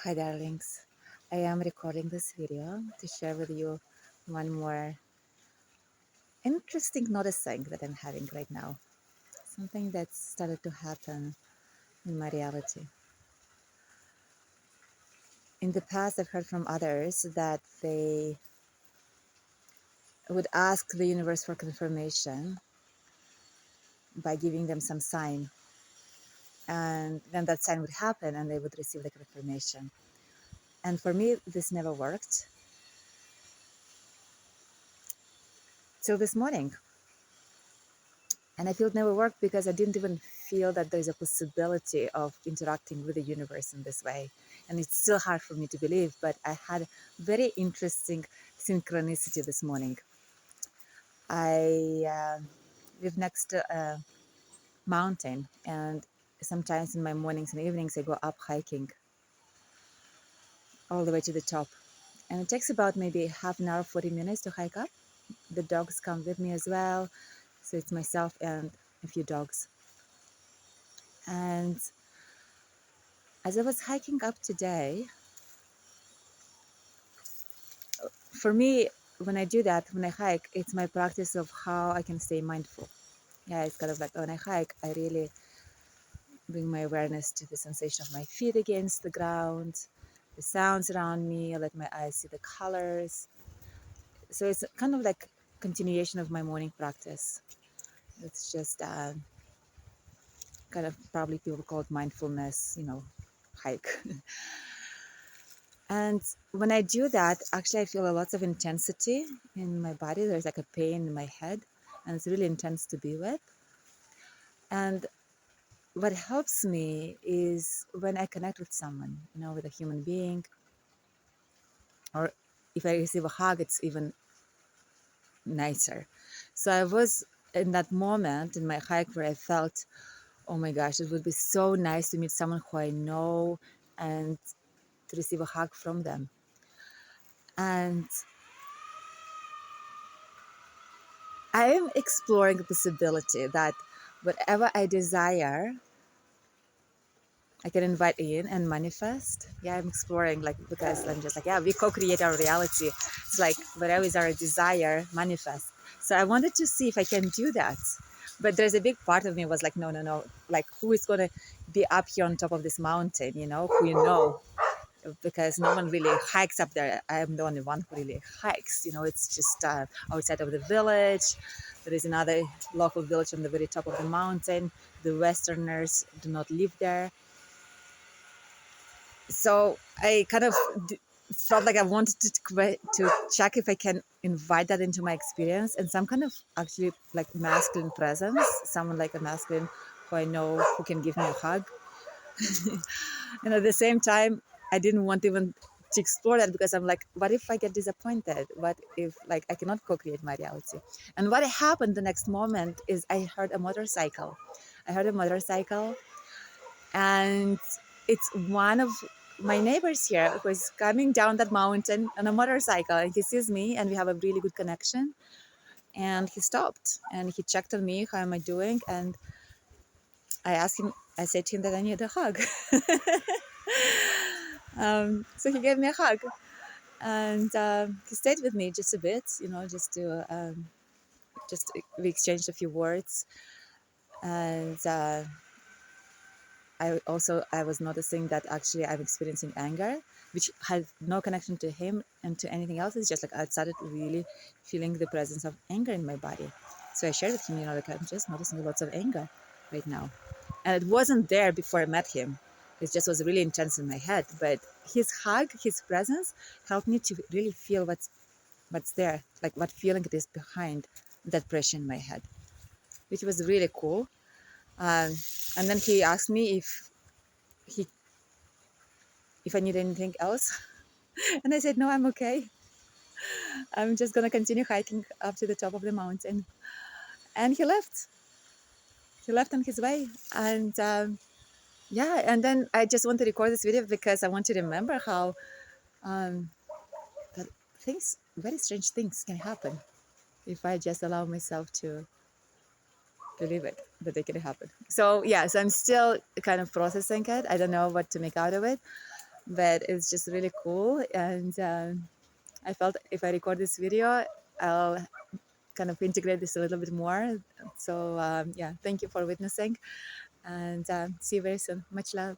Hi darlings, I am recording this video to share with you one more interesting noticing that I'm having right now. Something that's started to happen in my reality. In the past, I've heard from others that they would ask the universe for confirmation by giving them some sign, and then that sign would happen and they would receive the confirmation. And for me, this never worked till this morning. And I feel it never worked because I didn't even feel that there's a possibility of interacting with the universe in this way. And it's still hard for me to believe, but I had very interesting synchronicity this morning. I live next to a mountain, and sometimes in my mornings and evenings, I go up hiking all the way to the top. And it takes about maybe half an hour, 40 minutes to hike up. The dogs come with me as well. So it's myself and a few dogs. And as I was hiking up today, for me, when I do that, when I hike, it's my practice of how I can stay mindful. Yeah, it's kind of like when I hike, I really bring my awareness to the sensation of my feet against the ground, the sounds around me. I let my eyes see the colors. So it's kind of like continuation of my morning practice. It's just kind of probably people call it mindfulness, hike. And when I do that, actually, I feel a lot of intensity in my body. There's like a pain in my head, and it's really intense to be with. And what helps me is when I connect with someone, with a human being, or if I receive a hug, it's even nicer. So I was in that moment in my hike where I felt, oh my gosh, it would be so nice to meet someone who I know and to receive a hug from them. And I am exploring the possibility that whatever I desire, I can invite in and manifest. Yeah, I'm exploring because I'm just we co-create our reality. It's like whatever is our desire, manifest. So I wanted to see if I can do that. But there's a big part of me was like, no, no, no. Like, who is going to be up here on top of this mountain, who because no one really hikes up there. I am the only one who really hikes. It's just outside of the village. There is another local village on the very top of the mountain. The Westerners do not live there. So I kind of felt like I wanted to check if I can invite that into my experience and some kind of actually like masculine presence, someone like a masculine who I know who can give me a hug. And at the same time, I didn't want even to explore that because I'm like, what if I get disappointed? What if I cannot co-create my reality? And what happened the next moment is I heard a motorcycle. I heard a motorcycle, and it's one of my neighbors here who is coming down that mountain on a motorcycle, and he sees me and we have a really good connection. And he stopped and he checked on me, how am I doing? And I said to him that I need a hug. So he gave me a hug, and he stayed with me just a bit, just to we exchanged a few words. And I was noticing that actually I'm experiencing anger, which had no connection to him and to anything else. It's just like I started really feeling the presence of anger in my body. So I shared with him, I'm just noticing lots of anger right now. And it wasn't there before I met him. It just was really intense in my head. But his hug, his presence helped me to really feel what's there, like what feeling it is behind that pressure in my head, which was really cool. And then he asked me he if I need anything else. And I said, no, I'm okay. I'm just going to continue hiking up to the top of the mountain. And he left. He left on his way. And and then I just want to record this video because I want to remember how that very strange things can happen if I just allow myself to believe it, that they can happen. So, so I'm still kind of processing it. I don't know what to make out of it. but it's just really cool. And I felt if I record this video, I'll kind of integrate this a little bit more. So yeah, thank you for witnessing, and see you very soon. Much love.